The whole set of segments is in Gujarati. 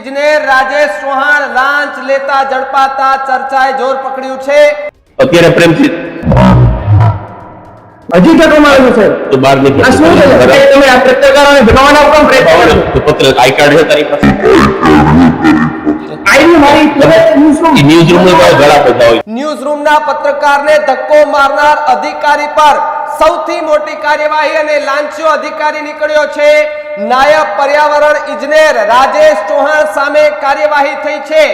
ઇજનેર રાજેશ ચૌહાણ લાંચ લેતા ઝડપાતા ચર્ચાએ જોર પકડ્યું છે। અત્યારે પ્રેમથી હજી ટકોમાં આવ્યું છે તો બહાર નીકળ આ શું છે તમે આ પત્રકારોને ભગાવવાના પણ પ્રયત્ન કરો છો। તો પત્ર આઈ કાર્ડ છે તારી પાસે આઈડી મારી ન્યૂઝ રૂમ માં ઘણા બધા હોય ન્યૂઝ રૂમના પત્રકારને ધક્કો મારનાર અધિકારી પર સૌથી મોટી કાર્યવાહી અને લાંચિયો અધિકારી નીકળ્યો છે। નાયબ પર્યાવરણ ઇજનેર રાજેશ ચૌહાણ સામે કાર્યવાહી થઈ છે।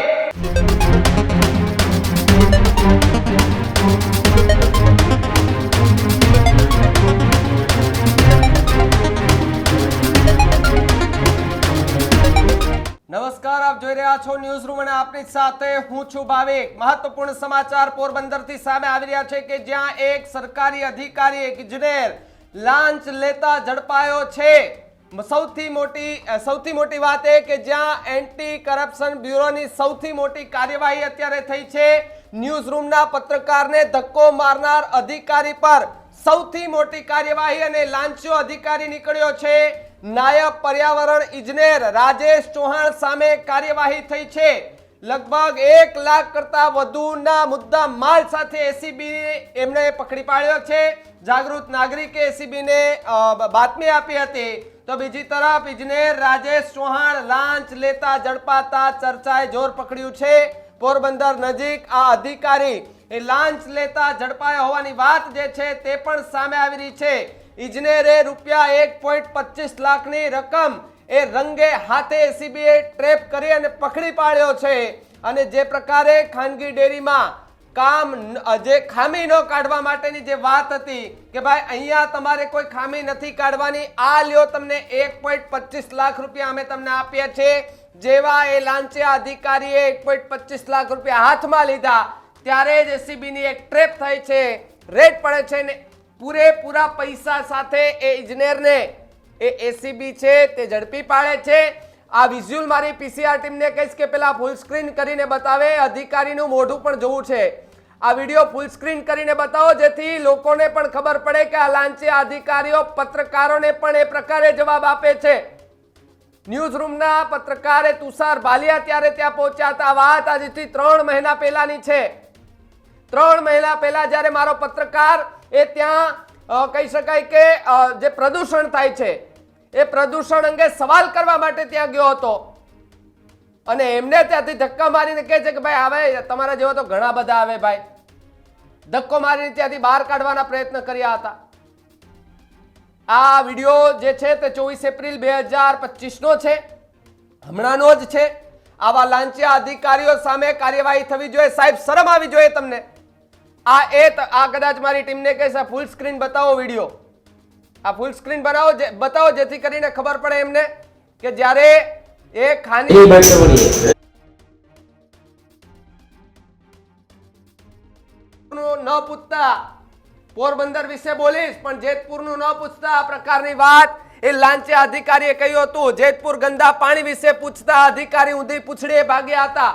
નમસ્કાર, આપ જોઈ રહ્યા છો ન્યૂઝ રૂમ અને આપની સાથે હું છું ભાવિક। મહત્વપૂર્ણ સમાચાર પોરબંદરથી સામે આવી રહ્યા છે કે જ્યાં એક સરકારી અધિકારી એક ઇજનેર લાંચ લેતા ઝડપાયો છે। સૌથી મોટી વાત એ કે જ્યાં એન્ટી કરપ્શન બ્યુરોની સૌથી મોટી કાર્યવાહી અત્યારે થઈ છે। ન્યૂઝ રૂમના પત્રકારને ધક્કો મારનાર અધિકારી પર સૌથી મોટી કાર્યવાહી અને લાંચિયો અધિકારી નીકળ્યો છે। નાયબ પર્યાવરણ ઇજનેર રાજેશ ચૌહાણ સામે કાર્યવાહી થઈ છે। લગભગ 1 લાખ કરતા વધુના મુદ્દા માલ સાથે એસીબી એમને પકડી પાડ્યો છે। જાગૃત નાગરિકે એસીબી ને બાતમી આપી હતી તો બીજી તરફ ઇજનેર રાજેશ ચૌહાણ લાંચ લેતા ઝડપાતા ચર્ચાએ જોર પકડ્યું છે। પોરબંદર નજીક આ અધિકારી એ લાંચ લેતા ઝડપાયા હોવાની વાત જે છે તે પણ સામે આવી રહી છે। ઇજનેરે રૂપિયા 1.25 લાખની રકમ એ રંગે હાથે એસીબીએ ટ્રેપ કરી અને પકડી પાડ્યો છે। અને જે પ્રકારે ખાનગી ડેરીમાં કામ જે ખામી ન કાઢવા માટેની જે વાત હતી કે ભાઈ અહીંયા તમારે કોઈ ખામી નથી કાઢવાની, આ લ્યો તમને 1.25 લાખ રૂપિયા અમે તમને આપ્યા છે। જેવા એ લાંચિયા અધિકારીએ 1.25 લાખ રૂપિયા હાથમાં લીધા ત્યારે જ એસીબીની એક ટ્રેપ થઈ છે, રેડ પડે છે ને પૂરેપૂરા પૈસા સાથે એ ઇજનેરને એ એસીબી છે તે ઝડપી પાડે છે। આ વિઝ્યુઅલ મારી પીસીઆર ટીમને કહીશ કે પેલા ફૂલ સ્ક્રીન કરીને બતાવે, અધિકારીનું મોઢું પણ જોવું છે। આ વિડિયો ફૂલ સ્ક્રીન કરીને બતાવો જેથી લોકોને પણ ખબર પડે કે આ લાંચિયા અધિકારીઓ પત્રકારોને પણ એ પ્રકારે જવાબ આપે છે। ન્યૂઝ રૂમના પત્રકારે તુષાર ભાલિયા ત્યારે ત્યાં પહોંચ્યા હતા। વાત આજથી 3 મહિના પહેલાની છે। 3 મહિના પહેલા જ્યારે મારો પત્રકાર એ ત્યાં કહી શકાય કે જે પ્રદૂષણ થાય છે એ પ્રદૂષણ અંગે સવાલ કરવા માટે ત્યાં ગયો હતો અને એમને ત્યાંથી ધક્કા મારીને કહે છે કે ભાઈ આવે તમારા જેવા તો ઘણા બધા આવે ભાઈ, ધક્કો મારીને ત્યાંથી બહાર કાઢવાના પ્રયત્ન કર્યા હતા। આ વિડિયો જે છે તે 24 એપ્રિલ 2025 નો છે, હમણાંનો જ છે। આવા લાંચિયા અધિકારીઓ સામે કાર્યવાહી થવી જોઈએ। સાહેબ, શરમ આવી જોઈએ તમને। આ કદાચ મારી ટીમને કહેશે ફૂલ સ્ક્રીન બતાવો વિડિયો, આ ફૂલ સ્ક્રીન બતાવો જેથી કરીને ખબર પડે એમને કે જ્યારે એ ખાની ન પૂછતા પોરબંદર વિશે બોલીશ પણ જેતપુરનું ન પૂછતા આ પ્રકારની વાત એ લાંચિયા અધિકારીએ કહ્યું હતું। જેતપુર ગંદા પાણી વિશે પૂછતા અધિકારી ઊંધી પૂછડીએ ભાગ્યા હતા।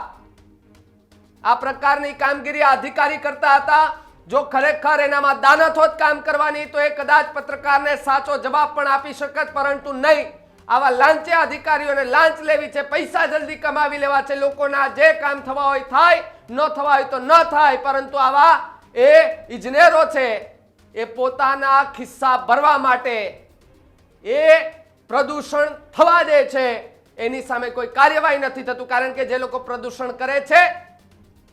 આ પ્રકારની કામગીરી અધિકારી કરતા હતા। જો ખરેખર એનામાં દાનથોત કામ કરવાની તો એ કદાચ પત્રકારને સાચો જવાબ પણ આપી શકત, પરંતુ નહીં। આવા લાંચિયા અધિકારીઓને લાંચ લેવી છે, પૈસા જલ્દી કમાવી લેવા છે, લોકોના જે કામ થવા હોય થાય, ન થવા હોય તો ન થાય, પરંતુ આવા એ ઇજનેરો છે એ પોતાના ખિસ્સા ભરવા માટે એ પ્રદૂષણ થવા દે છે, એની સામે કોઈ કાર્યવાહી નથી થતું। કારણ કે જે લોકો પ્રદૂષણ કરે છે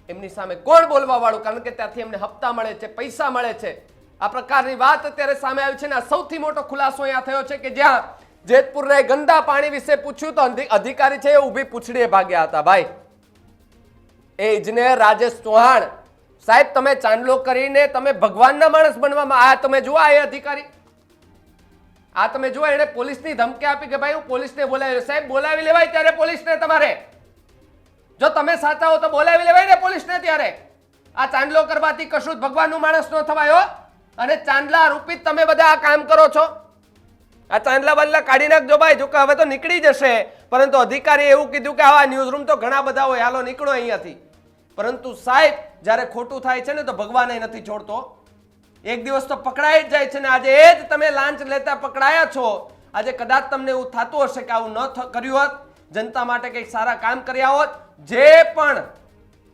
એમની સામે કોણ બોલવા વાળું, કારણ કે ત્યાંથી એમને હપ્તા મળે છે, પૈસા મળે છે। આ પ્રકારની વાત અત્યારે સામે આવી છે અને સૌથી મોટો ખુલાસો અહીંયા થયો છે કે જ્યાં જેતપુરને ગંદા પાણી વિશે પૂછ્યું તો અધિકારી છે એ ઊભી પૂછડીએ ભાગ્યા હતા। ભાઈ, એ ઇજનેર રાજેશ ચૌહાણ સાહેબ, તમે ચાંદલો કરીને તમે ભગવાનના માણસ બનવામાં આ તમે જુઓ, આ અધિકારી આ તમે જુઓ, એને પોલીસની ધમકી આપી કે ભાઈ હું પોલીસને બોલાવી। સાહેબ, બોલાવી લેવાય ત્યારે પોલીસને, તમારે જો તમે સાચા હો તો બોલાવી લેવાય ને પોલીસને ત્યારે। આ ચાંદલો કરવાથી કશું જ ભગવાનનું માણસ ન થવાયો અને ચાંદલા રૂપિત તમે બધા આ કામ કરો છો। આ ચાંદલા બાંદલા કાઢી નાખજો ભાઈ, જો કે હવે તો નીકળી જશે, પરંતુ અધિકારીએ એવું કીધું કે આવા ન્યૂઝ રૂમ તો ઘણા બધા હોય, હાલો નીકળો અહીંયાથી। પરંતુ સાહેબ, જ્યારે ખોટું થાય છે ને તો ભગવાન નથી છોડતો, એક દિવસ તો પકડાઈ જ જાય છે ને આજે એ જ તમે લાંચ લેતા પકડાયા છો। આજે કદાચ તમને એવું થતું હશે કે આવું ન કર્યું હોત જનતા માટે કંઈક સારા કામ કર્યા હોત,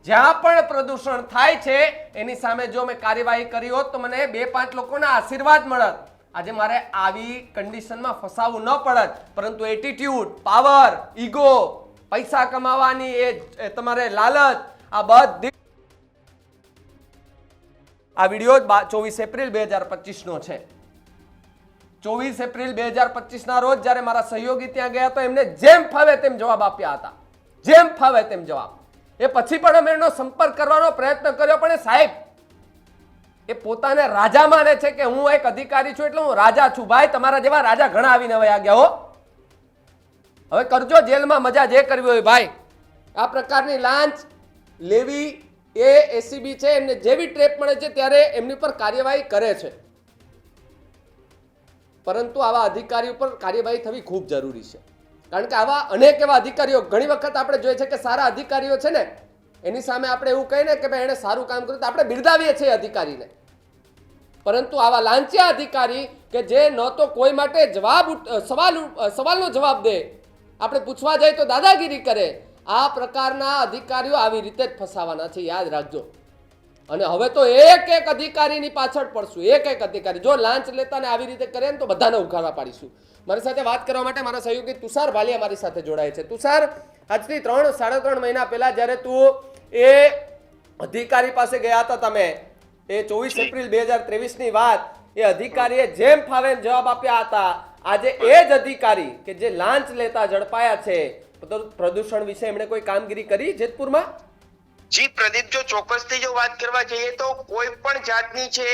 જ્યાં પણ પ્રદૂષણ થાય છે એની સામે જો મેં કાર્યવાહી કરી હોત તો મને 2-5 લોકોના આશીર્વાદ મળત. આજે મારે આવી કન્ડિશનમાં ફસાવું ન પડત, પરંતુ એટીટ્યુડ, પાવર, ઈગો, પૈસા કમાવાની એ તમારે લાલચ, આ બધી આ વિડીયો 24 એપ્રિલ 2025 નો છે. 24 એપ્રિલ 2025 ના રોજ જ્યારે મારા સહયોગી ત્યાં ગયા તો એમને જેમ ફાવે તેમ જવાબ આપ્યા હતા, જેમ ફાવે તેમ જવાબ. એ પછી પણ અમે એનો સંપર્ક કરવાનો પ્રયત્ન કર્યો, પણ સાહેબ એ પોતાને રાજા માને છે કે હું એક અધિકારી છું એટલે હું રાજા છું. ભાઈ, તમારા જેવા રાજા ઘણા આવીને વયા ગયા હો. હવે કરજો જેલમાં મજા જે કરવી હોય. ભાઈ, આ પ્રકારની લાંચ લેવી એ એસીબી છે, એમને જેવી ટ્રેપ મળે છે ત્યારે એમની પર કાર્યવાહી કરે છે, પરંતુ આવા અધિકારીઓ પર કાર્યવાહી થવી ખૂબ જરૂરી છે. કારણ કે આવા અનેક એવા અધિકારીઓ ઘણી વખત આપણે જોઈએ છે કે સારા અધિકારીઓ છે ને એની સામે આપણે એવું કહીએ ને કે ભાઈ એણે સારું કામ કર્યું તો આપણે બિરદાવીએ છીએ અધિકારીને, પરંતુ આવા લાંચિયા અધિકારી કે જે ન તો કોઈ માટે સવાલનો જવાબ દે, આપણે પૂછવા જઈએ તો દાદાગીરી કરે, આ પ્રકારના અધિકારીઓ આવી રીતે જ ફસાવાના છે, યાદ રાખજો. અને હવે તો એક અધિકારીની પાછળ પડશું, એક અધિકારી જો લાંચ લેતા ને આવી રીતે કરે ને તો બધાને ઉઘાડા પાડીશું. મારી સાથે વાત કરવા માટે મારા સહયોગી તુષાર ભાલિયા મારી સાથે જોડાય છે. તુષાર, આજથી 3-3.5 મહિના પહેલા જ્યારે તું એ અધિકારી પાસે ગયા હતા, તમે એ 24 એપ્રિલ 2023 ની વાત, એ અધિકારીએ જેમ ફાવે એમ જવાબ આપ્યા હતા. આજે એ જ અધિકારી કે જે લાંચ લેતા ઝડપાયા છે, પ્રદૂષણ વિશે એમણે કોઈ કામગીરી કરી જેતપુરમાં? જી પ્રદીપ, જો ચોક્કસથી જો વાત કરવા જઈએ તો કોઈ પણ જાતની છે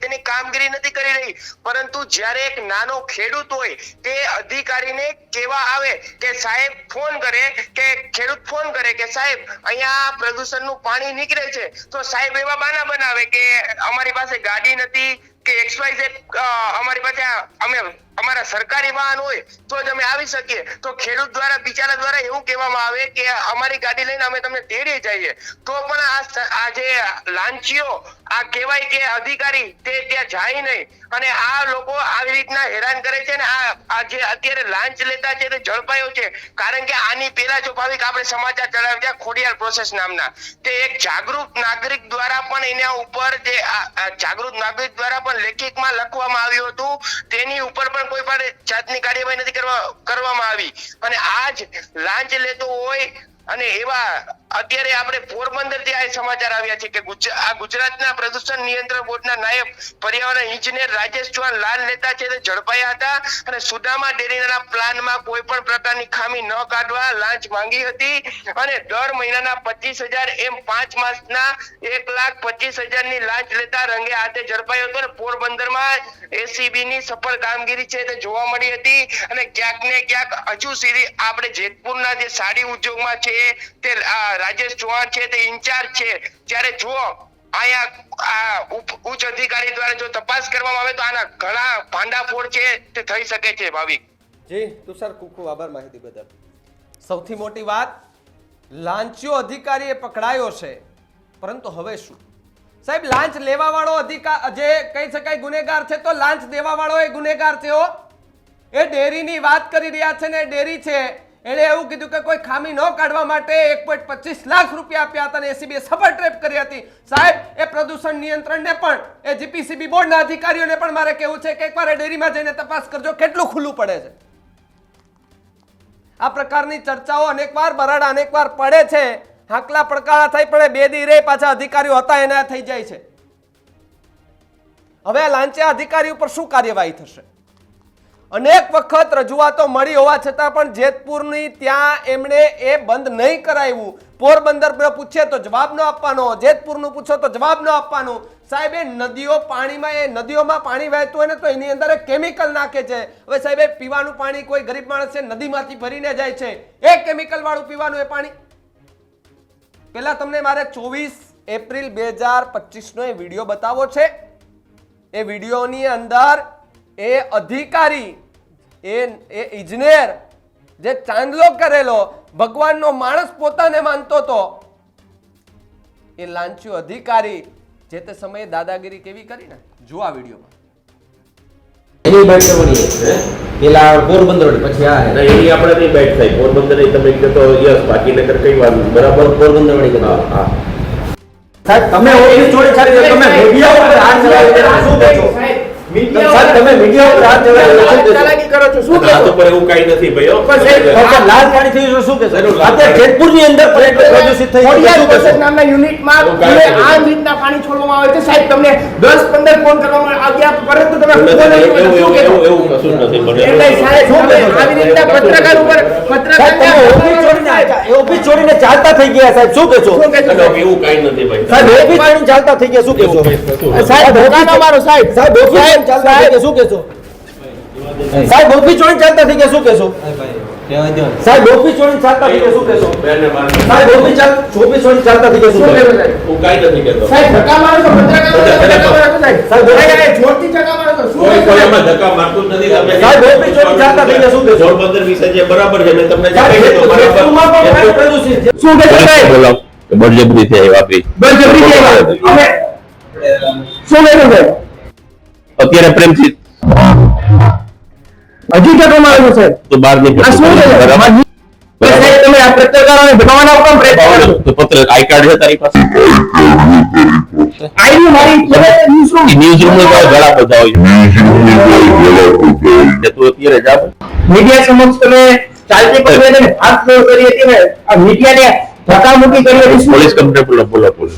તેની કામગીરી નથી કરી રહી, પરંતુ જ્યારે એક નાનો ખેડૂત હોય તે અધિકારીને કહેવા આવે કે સાહેબ ફોન કરે કે ખેડૂત ફોન કરે કે સાહેબ અહીંયા પ્રદૂષણનું પાણી નીકળે છે, તો સાહેબ એવા બહાના બનાવે કે અમારી પાસે ગાડી નથી કે XYZ અમારી પાસે અમારા સરકારી વાહન હોય તો જ અમે આવી શકીએ. તો ખેડૂત દ્વારા બિચારા દ્વારા એવું કહેવામાં આવે કે અમારી ગાડી લઈને અમે તમને તેડીએ જઈએ, તો પણ આ જે લાંચીઓ આ કહેવાય કે અધિકારી તે ત્યાં જાય નહીં, અને આ લોકો આવી રીતના હેરાન કરે છે. ને આ જે અત્યારે લાંચ લેતા છે તે ઝડપાયો છે, કારણ કે આની પહેલા જો ભાવિક આપણે સમાચાર ચલાવ્યા હતા ખોડિયાર પ્રોસેસ નામના, તે એક જાગૃત નાગરિક દ્વારા પણ એના ઉપર જે જાગૃત નાગરિક દ્વારા પણ લેખિતમાં લખવામાં આવ્યું હતું, તેની ઉપર પણ કોઈ પણ જાતની કાર્યવાહી નથી કરવામાં આવી. અને આજ લાંચ લેતો હોય અને એવા અત્યારે આપણે પોરબંદર થી આ સમાચાર આવ્યા છે કે આ ગુજરાતના પ્રદૂષણ નિયંત્રણ બોર્ડના નાયબ પર્યાવરણ ઇજનેર રાજેશ ચૌહાણ લાંચ લેતા છે તે ઝડપાયા હતા, અને સુદામા ડેરીના પ્લાનમાં કોઈ પણ પ્રકારની ખામી ન કાઢવા લાંચ માંગી હતી, અને દર મહિનાના 25,000 એમ 5 માસના 1,25,000 ની લાંચ લેતા રંગે હાથે ઝડપાયો હતો. અને પોરબંદરમાં એસીબી ની સફળ કામગીરી છે તે જોવા મળી હતી. અને ક્યાંક ને ક્યાંક હજુ સુધી આપણે જેતપુરના જે સાડી ઉદ્યોગમાં છે તે રાજેશ ચૌહાણ છે તે ઇન્ચાર્જ છે, જ્યારે જો અહીંયા ઉચ્ચ અધિકારી દ્વારા જો તપાસ કરવામાં આવે તો આના ઘણા ભાંડાફોડ છે તે થઈ શકે છે. ભાવિક જી તુષાર, ખૂબ ખૂબ આભાર માહિતી બદલ. સૌથી મોટી વાત, લાંચિયો અધિકારી એ પકડાયો છે, પરંતુ હવે શું સાહેબ? લાંચ લેવા વાળો અધિકાર જે કહી શકાય ગુનેગાર છે, તો લાંચ દેવા વાળો એ ગુનેગાર છે. એ ડેરીની વાત કરી રહ્યા છે ને, ડેરી છે એણે એવું કીધું કે કોઈ ખામી ન કાઢવા માટે 1.25 લાખ રૂપિયા આપ્યા હતા, અને એસીબીએ સફળ ટ્રેપ કરી હતી. સાહેબ, એ પ્રદૂષણ નિયંત્રણને પણ, એ જીપીસીબી બોર્ડના અધિકારીઓને પણ મારે કહેવું છે કે એકવાર ડેરીમાં જઈને તપાસ કરજો કેટલું ખુલ્લું પડે છે. આ પ્રકારની ચર્ચાઓ અનેકવાર બરાડા અનેકવાર પડે છે, હાકલા પડકારા થઈ પડે, બે દી રે પાછા અધિકારીઓ હતા એના થઈ જાય છે. હવે આ લાંચિયા અધિકારી ઉપર શું કાર્યવાહી થશે? અનેક વખત રજૂઆતો મળી હોવા છતાં પણ જેતપુરની ત્યાં એમણે એ બંધ નહીં કરાવ્યું. પોરબંદર પૂછે તો જવાબ ન આપવાનો, જેતપુરનું પૂછો તો જવાબ ન આપવાનું. સાહેબ, એ નદીઓ પાણીમાં, એ નદીઓમાં પાણી વહેતું હોય ને તો એની અંદર કેમિકલ નાખે છે. હવે સાહેબ, એ પીવાનું પાણી કોઈ ગરીબ માણસ છે નદીમાંથી ભરીને જાય છે, એ કેમિકલ વાળું પીવાનું એ પાણી. પેલા તમને મારે 24 એપ્રિલ 2025 નો એ વિડીયો બતાવો છે. એ વિડીયોની અંદર એ અધિકારી, એ ઇજનેર જે ચાંદલો કરેલો ભગવાનનો માણસ પોતાને માનતો હતો, એ લાંચિયો અધિકારી જે તે સમયે દાદાગીરી કેવી કરી ને, જો આ વિડીયોમાં. એની બેઠવણી પેલા પોરબંદર પછી આ ના, એની આપણે નહીં બેટ થાય. પોરબંદર ની તમે કહો તો યસ, બાકી નકર કઈ વાત નહીં. બરાબર. પોરબંદર વાળી કરી. હા, હા. સાહેબ તમે ઓફિસ છોડી છાડી તમે મીડિયા ઉપર હાથ ચલાવી રહ્યા છો. શું કહો છો? સાહેબ તમે મીડિયા ઉપર હાથ ચલાવી રહ્યા છો. ચાલાકી કરો છો શું ના, કહો તો પણ એવું કાંઈ નથી ભાઈ, હો. પણ સાહેબ ફક્ત લાલકાણી થઈ છે. શું કહેશો? અત્યારે જેતપુરની અંદર પ્રદૂષિત થઈ છે. ખોડિયાર શું કહેશો? વસત નામના યુનિટમાં એવું કાંઈ તમે આ રીતના પાણી છોડવામાં આવે છે સાહેબ તમને 10-15 ફોન કરવામાં આવ્યા પરંતુ તમે એવું ફોન નહીં એવું શું એવું કહેશો? એવું કશું જ નથી બને. એટલે સાહેબ શું તમે કહેશો? આવી રીતના પત્રકાર ઉપર સાહેબ તમે ઓફિસ છોડીને ચાલતા થઈ ગયા સાહેબ. શું કહેશો? શું કહેશો ના, એવું કાંઈ નથી ભાઈ. સાહેબ ઓફિસ છોડીને ચાલતા થઈ ગયા. શું કહેશો? એવું કશું નથી. સાહેબ ધોકા ન મારો સાહેબ સાહેબ ઓફિસ છોડીને ચાલતા થઈ ગયા. શું કહેશો? સાહેબ ઓફિસ છોડીને ચાલતા થઈ ગયા. શું કહેશો? સાહેબ ઓફિસ છોડીને ચાલતા થઈ ગયા. શું કહેશો? બેનને મારને. સાહેબ ઓફિસ છોડીને ચાલતા થઈ ગયા. શું શું કહેશો? કહેશો સાહેબ? હું કાંઈ નથી કહેતો. સાહેબ ધક્કા મારો છો પત્રકારો ધક્કા મારો છો સાહેબ સાહેબ, જોરથી ધક્કા મારો છો શું કોઈ કહેશો કોઈ સાહેબ? એમાં ધક્કા મારતું જ નથી. તમે સાહેબ, ઓફિસ છોડીને ચાલતા થઈ ગયા. શું કહેશો? પોરબંદર વિશે જે બરાબર છે મેં તમને જે સાહેબ કહી દીધું, બરાબર. જેતપુરમાં પણ પાણી પ્રદૂષિત છે. શું કહેશો સાહેબ બોલાવો. બળજબરી છે એ વાપરી. બળજબરી છે એમાં. અમે શું કહેશો સાહેબ અત્યારે પ્રેમથી હજી ધક્કા મારો છો સાહેબ તો બહાર નીકળો. આ શું છે બરાબર. સાહેબ તમે આ પત્રકારોને ભગાવવાનો પણ પ્રયત્ન કરો છો તો પત્ર આઈ કાર્ડ છે તારી પાસે? આઈડી મારી કહેવાય ન્યૂઝ રૂમ ન્યૂઝ રૂમ ઘણા બધા હોય છે. તું અત્યારે જા. મીડિયા સમક્ષ તમે ચાલતી પકડીને હાથ ફ્લોર કરી હતી ને આ મીડિયાને ધક્કામુક્કી કરી હતી શું પોલીસ કમ્પ્લેટ બોલો પોલીસ.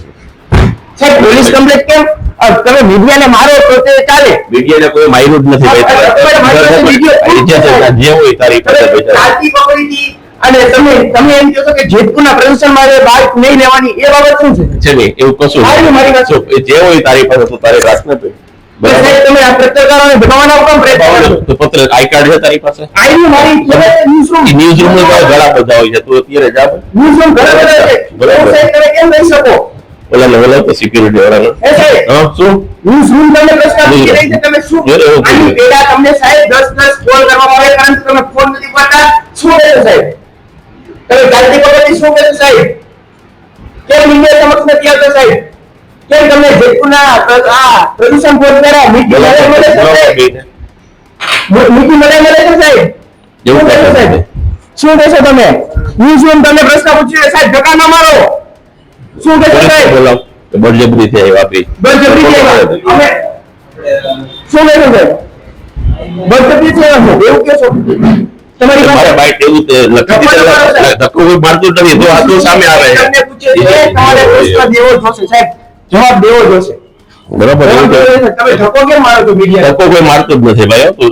સાહેબ પોલીસ કમ્પ્લેટ કેમ તમે મીડિયાને મારો તો તે ચાલે મીડિયાને કોઈ માર્યું જ નથી ભાઈ. જે હોય તારી પાસે તમે પૈસા. ચાલતી પકડી હતી અને તમે એમ કહો છો કે જેતપુરના પ્રદૂષણ માટે બાઇક નહીં લેવાની એ બાબત શું છે છે નહીં એવું કશું મારી મારી વાત. જો, જે હોય તારી પાસે તું તારે રાખ ને ભાઈ. સાહેબ બરાબર. તમે આ પત્રકારોને ભગાવવાનો પણ પ્રયત્ન કરો છો તો પત્ર આઈ કાર્ડ છે તારી પાસે? આઈડી મારી કહેવાય ન્યૂઝ રૂમ ન્યૂઝ રૂમ ઘણા બધા હોય છે. તું અત્યારે જા. ન્યૂઝ રૂમ ઘણા બધા છે બરાબર. તો સાહેબ તમે કેમ રહી શકો ઓલા તો સિક્યુરિટી વાળા. એ સાહેબ હા શું? ન્યૂઝ રૂમ તમને પ્રશ્ન પૂછી રહી છે તમે શું એવું કીધું. આની પહેલા તમને સાહેબ 10 કોલ કરવામાં આવે પરંતુ તમે ફોન નથી ઉપાડતા શું કહેશો સાહેબ તમે ગાડી પકડી શું કહેશો સાહેબ કેમ મીડિયા સમક્ષ નથી આવતો સાહેબ કેમ તમને જેતપુરના આ પ્રદૂષણ બોર્ડ દ્વારા મીટિંગ મળે છે સાહેબ મીટિંગ મળે છે સાહેબ એવું શું કહેશો કહેશો સાહેબ શું કહેશો તમે ન્યૂઝ રૂમ તમને પ્રશ્ન પૂછ્યો સાહેબ ધક્કા ન મારો શું કહેશો સાહેબ બોલાવો. બળજબરી છે એ વાપરી. બળજબરી છે એમાં. અમે શું કહેશો સાહેબ બળજબરી છે એમાં શું? એવું કહેશો તમારી મારા પાસે બાઈક એવું તે લખી દીધેલા. ધક્કો કોઈ મારતું જ નથી. તો આ તો સામે આવે છે. તમને પૂછે છે તમારે પ્રશ્ન દેવો જોશે સાહેબ જવાબ દેવો જોશે બરાબર. એવું જવાબ છે. દેવો જોશે. તમે ધક્કો કેમ મારો છો મીડિયા ધક્કો કોઈ મારતું જ નથી ભાઈ, હો. તું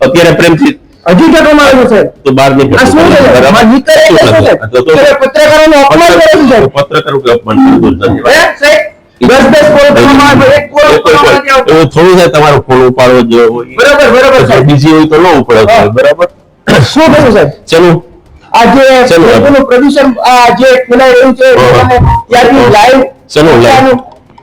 અત્યારે પ્રેમથી હજી ધક્કો મારો છો સાહેબ તો બહાર નીકળ. આ શું છે બરાબર. માં નીકળે એટલે શું સાહેબ તો તમે પત્રકારોનું અપમાન કરો છો સાહેબ પત્રકાર કે અપમાન કરતું જ નથી. હે સાહેબ 10 કોલ કરવામાં આવે એક કોલ કરવામાં નથી આવતો. એવું થોડું છે તમારો ફોન ઉપાડવો જોઈએ હોય. બરાબર સાહેબ બીજી હોય તો ન ઉપડે. હા. બરાબર. શું કહેશો સાહેબ ચલો. આ જે ચલો. લોકોનું પ્રદૂષણ આ જે ફેલાઈ રહ્યું છે લોકોને ત્યારથી લાઈવ ચલો, લાઈવ.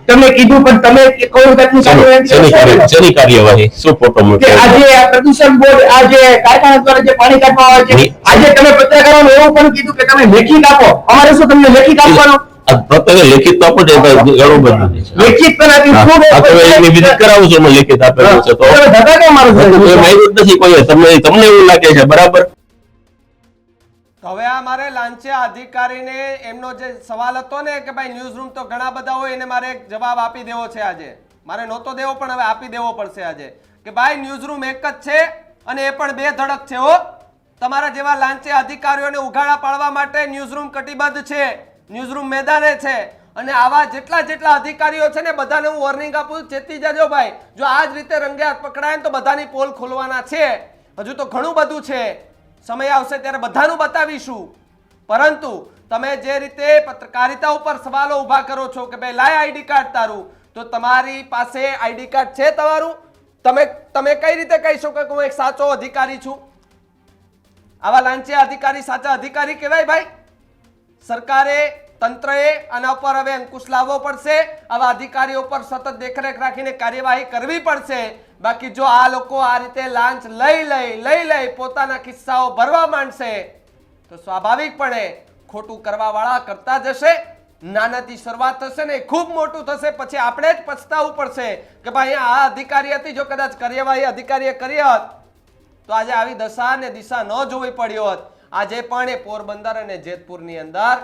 તમે કીધું પણ તમે કોઈ જાતની કાર્યવાહી શેની કાર્યવાહી? શું ફોટો કે મૂક્યો? આજે આ પ્રદૂષણ બોર્ડ આ જે કારખાના દ્વારા જે પાણી કાઢવામાં આવે છે નહીં. આજે તમે પત્રકારોને એવું પણ કીધું કે તમે લેખિત આપો અમારે શું તમને લેખિત આપવાનું આ પ્રત્યેક લેખિત તો આપો છે. ઘણું બધું છે. લેખિત પણ આપ્યું હા. શું આ તો એની વિધિ કરાવું છું. લેખિત આપેલું છે તો તમે ધક્કા કેમ મારો છો? કોઈ માર્યું જ નથી કોઈ. તમને એવું લાગે છે બરાબર. હવે આ મારે લાંચિયા અધિકારીને એમનો જે સવાલ હતો ને કે ભાઈ ન્યૂઝ રૂમ તો ઘણા બધા હોય એને મારે એક જવાબ આપી દેવો છે આજે. મારે નહોતો દેવો પણ હવે આપી દેવો પડશે આજે કે ભાઈ ન્યૂઝ રૂમ એક જ છે અને એ પણ બે ધડક છે હો. તમારા જેવા લાંચિયા અધિકારીઓને ઉઘાડા પાડવા માટે ન્યૂઝ રૂમ કટિબદ્ધ છે, ન્યૂઝ રૂમ મેદાને છે અને આવા જેટલા અધિકારીઓ છે ને બધાને હું વોર્નિંગ આપું ચેતી જજો ભાઈ. જો આ જ રીતે રંગે હાથ પકડાય તો બધાની પોલ ખોલવાના છે. હજુ તો ઘણું બધું છે, સમય આવશે ત્યારે બધાનું બતાવીશું. પરંતુ તમે જે રીતે પત્રકારિતા ઉપર સવાલો ઉભા કરો છો કે ભાઈ લાય આઈડી કાર્ડ તારું, તો તમારી પાસે આઈડી કાર્ડ છે તમારું? તમે કઈ રીતે કહી શકો કે હું એક સાચો અધિકારી છું? આવા લાંચિયા અધિકારી સાચા અધિકારી કહેવાય ભાઈ? સરકારે તંત્રએ આના ઉપર હવે અંકુશ લાવવો પડશે. આવા અધિકારીઓ પર સતત દેખરેખ રાખીને કાર્યવાહી કરવી પડશે. બાકી જો આ લોકો આ રીતે લાંચ લઈ પોતાના કિસ્સાઓ ભરવા માંડશે તો સ્વાભાવિકપણે ખોટું કરવા વાળા કરતા જશે નાનાથી શરૂઆત થશે ને એ ખૂબ મોટું થશે, પછી આપણે જ પછતાવું પડશે કે ભાઈ આ અધિકારી હતી, જો કદાચ કાર્યવાહી અધિકારીએ કરી હોત તો આજે આવી દશા અને દિશા ન જોવી પડી હોત. આજે પણ એ પોરબંદર અને જેતપુરની અંદર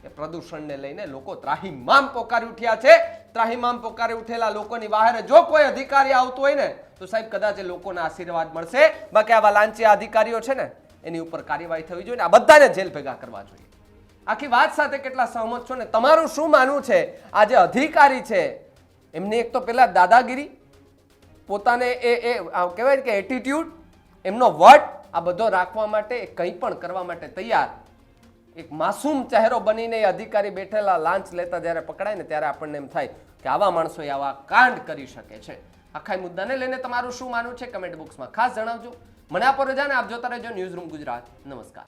એ પ્રદૂષણને લઈને લોકો ત્રાહિમામ પોકારી ઉઠ્યા છે. ત્રાહિમામ પોકારી ઉઠેલા લોકોની બહાર જો કોઈ અધિકારી આવતું હોય ને તો સાહેબ કદાચ એ લોકોના આશીર્વાદ મળશે. બાકી આવા લાંચિયા અધિકારીઓ છે ને એની ઉપર કાર્યવાહી થવી જોઈએ, આ બધાને જેલ ભેગા કરવા જોઈએ. આખી વાત સાથે કેટલા સહમત છો ને તમારું શું માનવું છે? આ જે અધિકારી છે એમની એક તો પેલા દાદાગીરી, પોતાને એ કહેવાય કે એટીટ્યુડ, એમનો વટ, આ બધો રાખવા માટે કંઈ પણ કરવા માટે તૈયાર. એક માસૂમ ચહેરો બનીને એ અધિકારી બેઠેલા લાંચ લેતા જ્યારે પકડાય ને ત્યારે આપણને એમ થાય કે આવા માણસો આવા કાંડ કરી શકે છે. આખા મુદ્દાને લઈને તમારું શું માનવું છે કમેન્ટ બોક્સમાં ખાસ જણાવજો. મને આપો રજા ને આપ જોતા રહેજો ન્યૂઝરૂમ ગુજરાત. નમસ્કાર.